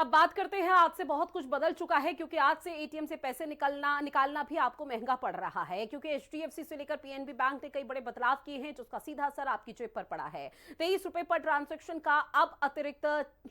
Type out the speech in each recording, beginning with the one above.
अब बात करते हैं, आज से बहुत कुछ बदल चुका है क्योंकि आज से एटीएम से पैसे निकालना भी आपको महंगा पड़ रहा है, क्योंकि एचडीएफसी से लेकर पीएनबी बैंक ने कई बड़े बदलाव किए हैं जिसका सीधा असर आपकी जेब पर पड़ा है। 23 रुपए पर ट्रांजैक्शन का अब अतिरिक्त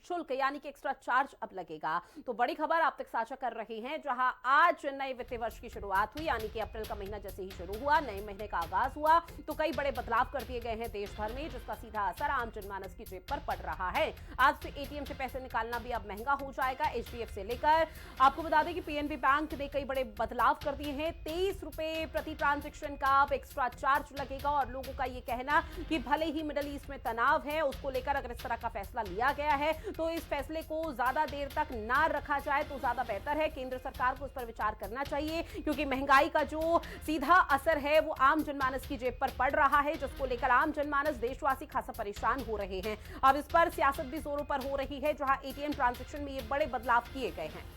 शुल्क यानी कि एक्स्ट्रा चार्ज अब लगेगा। तो बड़ी खबर आप तक साझा कर रहे हैं, जहां आज नए वित्तीय वर्ष की शुरुआत हुई, यानी कि अप्रैल का महीना जैसे ही शुरू हुआ, नए महीने का आगाज हुआ, तो कई बड़े बदलाव कर दिए गए हैं देश भर में, जिसका सीधा असर आम जनमानस की जेब पर पड़ रहा है। आज से एटीएम से पैसे निकालना भी अब महंगा हो जाएगा। एचडीएफ से लेकर आपको बता दें कि पीएनबी बैंक ने कई बड़े बदलाव कर दिए हैं। 23 रुपए प्रति ट्रांजैक्शन का अब एक्स्ट्रा चार्ज लगेगा और लोगों का यह कहना कि भले ही मिडिल ईस्ट में तनाव है, उसको लेकर अगर इस तरह का फैसला लिया गया है तो इस फैसले को ज्यादा देर तक ना रखा जाए तो ज्यादा बेहतर है। केंद्र सरकार को इस पर विचार करना चाहिए, क्योंकि महंगाई का जो सीधा असर है वो आम जनमानस की जेब पर पड़ रहा है, जिसको लेकर आम जनमानस देशवासी खासा परेशान हो रहे हैं। अब इस पर सियासत भी जोरों पर हो रही है, जहां एटीएम ट्रांजैक्शन में ये बड़े बदलाव किए गए हैं।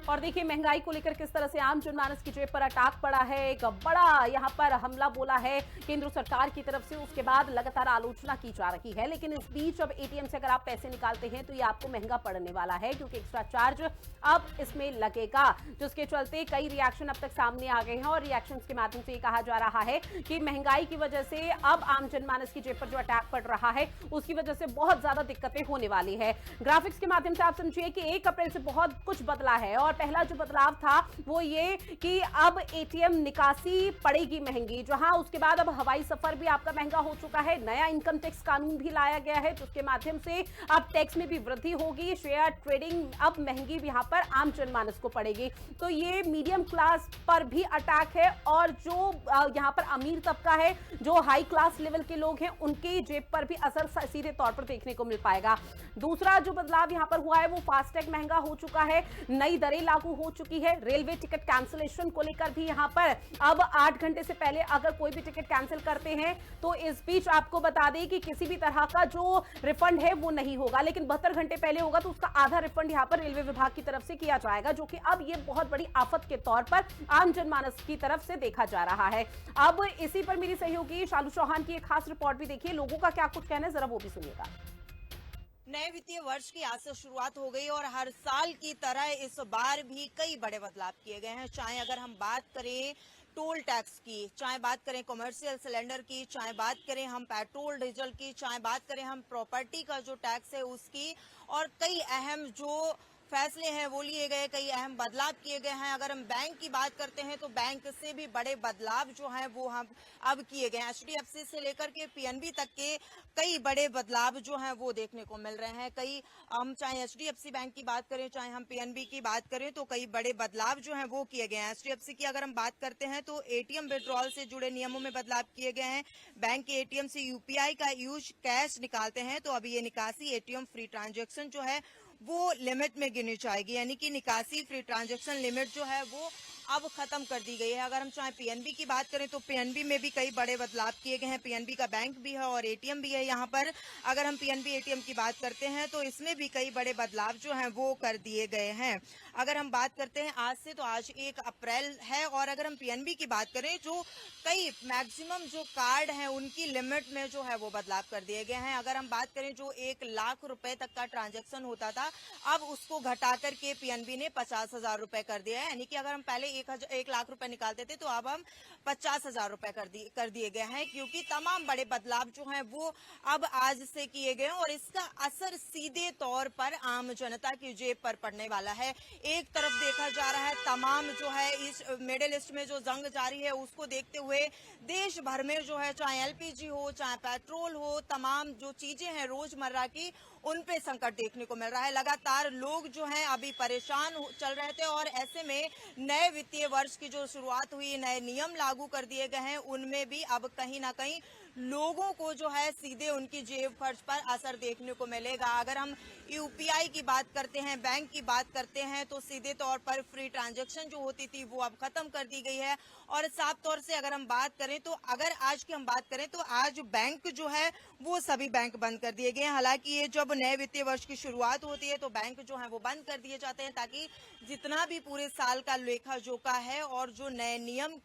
और देखिए महंगाई को लेकर किस तरह से आम जनमानस की जेब पर अटैक पड़ा है। एक बड़ा यहां पर हमला बोला है केंद्र सरकार की तरफ से, उसके बाद लगातार आलोचना की जा रही है। लेकिन इस बीच अब एटीएम से अगर आप पैसे निकालते हैं तो ये आपको महंगा पड़ने वाला है, क्योंकि एक्स्ट्रा चार्ज अब इसमें लगेगा, जिसके चलते कई रिएक्शन अब तक सामने आ गए हैं और रिएक्शन के माध्यम से ये कहा जा रहा है कि महंगाई की वजह से अब आम जनमानस की जेब पर जो अटैक पड़ रहा है उसकी वजह से बहुत ज्यादा दिक्कतें होने वाली है। ग्राफिक्स के माध्यम से आप समझिए कि 1 अप्रैल से बहुत कुछ बदला है और पहला जो बदलाव था वो ये कि अब एटीएम निकासी पड़ेगी महंगी, जहां उसके बाद अब हवाई सफर भी आपका महंगा हो चुका है। नया इनकम टैक्स कानून भी लाया गया है, जिसके माध्यम से अब टैक्स में भी वृद्धि होगी। शेयर ट्रेडिंग अब महंगी भी यहां पर आम जनमानस को पड़ेगी। तो ये मीडियम क्लास पर भी अटैक है और जो यहां पर अमीर तबका है, जो हाई क्लास लेवल के लोग हैं, उनके जेब पर भी असर सीधे तौर पर देखने को मिल पाएगा। दूसरा जो बदलाव यहां पर हुआ है वो फास्टैग महंगा हो चुका है, नई दरें लागू हो चुकी है। रेलवे टिकट कैंसिलेशन को लेकर भी यहां पर अब 8 घंटे से पहले अगर कोई भी टिकट कैंसिल करते हैं तो इस बीच आपको बता दें कि किसी भी तरह का जो रिफंड है वो नहीं होगा, लेकिन 72 घंटे पहले होगा तो उसका आधा रिफंड यहां पर रेलवे विभाग की तरफ से किया जाएगा, जो कि अब ये बहुत बड़ी आफत के तौर पर आम जनमानस की तरफ से देखा जा रहा है। अब इसी पर मेरी सहयोगी शालू चौहान की एक खास रिपोर्ट भी देखिए, लोगों का क्या कुछ कहना है जरा वो भी सुनिएगा। नए वित्तीय वर्ष की आज से शुरुआत हो गई और हर साल की तरह इस बार भी कई बड़े बदलाव किए गए हैं। चाहे अगर हम बात करें टोल टैक्स की, चाहे बात करें कमर्शियल सिलेंडर की, चाहे बात करें हम पेट्रोल डीजल की, चाहे बात करें हम प्रॉपर्टी का जो टैक्स है उसकी, और कई अहम जो फैसले हैं वो लिए गए, कई अहम बदलाव किए गए हैं। अगर हम बैंक की बात करते हैं तो बैंक से भी बड़े बदलाव जो हैं वो हम अब किए गए हैं। एचडीएफसी से लेकर के पीएनबी तक के कई बड़े बदलाव जो हैं वो देखने को मिल रहे हैं। कई हम चाहे एचडीएफसी बैंक की बात करें, चाहे हम पीएनबी की बात करें, तो कई बड़े बदलाव जो हैं वो किए गए हैं। एचडीएफसी की अगर हम बात करते हैं तो एटीएम विड्रॉल से जुड़े नियमों में बदलाव किए गए हैं। बैंक के एटीएम से यूपीआई का यूज कैश निकालते हैं तो अब ये निकासी एटीएम फ्री ट्रांजेक्शन जो है वो लिमिट में गिनी जाएगी, यानी कि निकासी फ्री ट्रांजैक्शन लिमिट जो है वो अब खत्म कर दी गई है। अगर हम चाहे पीएनबी की बात करें तो पीएनबी में भी कई बड़े बदलाव किए गए हैं। पीएनबी का बैंक भी है और एटीएम भी है। यहाँ पर अगर हम पीएनबी एटीएम की बात करते हैं तो इसमें भी कई बड़े बदलाव जो हैं वो कर दिए गए हैं। अगर हम बात करते हैं आज से, तो आज 1 अप्रैल है और अगर हम पीएनबी की बात करें, जो कई मैक्सिमम जो कार्ड हैं उनकी लिमिट में जो है वो बदलाव कर दिए गए हैं। अगर हम बात करें जो 1 लाख रुपए तक का ट्रांजैक्शन होता था, अब उसको घटा करके पीएनबी ने 50,000 रुपए कर दिया है, यानी कि अगर हम पहले 1 लाख रुपए निकालते थे तो अब हम 50,000 रुपए कर दिए गए हैं, क्योंकि तमाम बड़े बदलाव जो हैं वो अब आज से किए गए हैं और इसका असर सीधे तौर पर आम जनता की जेब पर पड़ने वाला है। एक तरफ देखा जा रहा है तमाम जो है इस मिडिल ईस्ट में जो जंग जारी है उसको देखते हुए देश भर में जो है, चाहे एलपीजी हो, चाहे पेट्रोल हो, तमाम जो चीजें हैं रोजमर्रा की, उन पे संकट देखने को मिल रहा है। लगातार लोग जो हैं अभी परेशान चल रहे थे और ऐसे में नए वित्तीय वर्ष की जो शुरुआत हुई, नए नियम लागू कर दिए गए हैं, उनमें भी अब कहीं ना कहीं लोगों को जो है सीधे उनकी जेब खर्च पर असर देखने को मिलेगा। अगर हम यूपीआई की बात करते हैं, बैंक की बात करते हैं, तो सीधे तौर पर फ्री ट्रांजैक्शन जो होती थी वो अब खत्म कर दी गई है। और साफ तौर से अगर हम बात करें तो अगर आज की हम बात करें तो आज बैंक जो है वो सभी बैंक बंद कर दिए गए हैं। हालांकि ये जब नए वित्तीय वर्ष की शुरुआत होती है तो बैंक जो है वो बंद कर दिए जाते हैं, ताकि जितना भी पूरे साल का लेखा जोखा है और जो नए नियम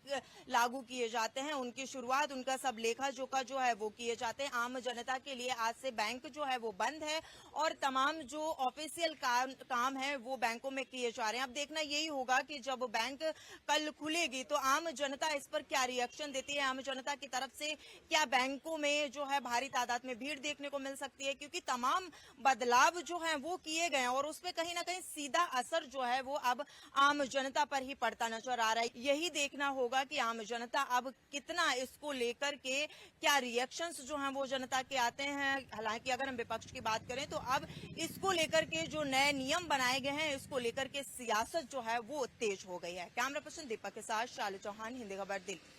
लागू किए जाते हैं उनकी शुरुआत, उनका सब लेखा जोखा का जो है वो किए जाते हैं। आम जनता के लिए आज से बैंक जो है वो बंद है और तमाम जो ऑफिशियल काम है वो बैंकों में किए जा रहे हैं। अब देखना यही होगा कि जब बैंक कल खुलेगी तो आम जनता इस पर क्या रिएक्शन देती है। आम जनता की तरफ से क्या बैंकों में जो है भारी तादाद में भीड़ देखने को मिल सकती है, क्योंकि तमाम बदलाव जो है वो किए गए हैं और उस पर कहीं ना कहीं सीधा असर जो है वो अब आम जनता पर ही पड़ता नजर आ रहा है। यही देखना होगा कि आम जनता अब कितना इसको लेकर के क्या रिएक्शंस जो हैं वो जनता के आते हैं। हालांकि अगर हम विपक्ष की बात करें तो अब इसको लेकर के जो नए नियम बनाए गए हैं इसको लेकर के सियासत जो है वो तेज हो गई है। कैमरा पर्सन दीपक के साथ शालू चौहान, हिंदी खबर, दिल्ली।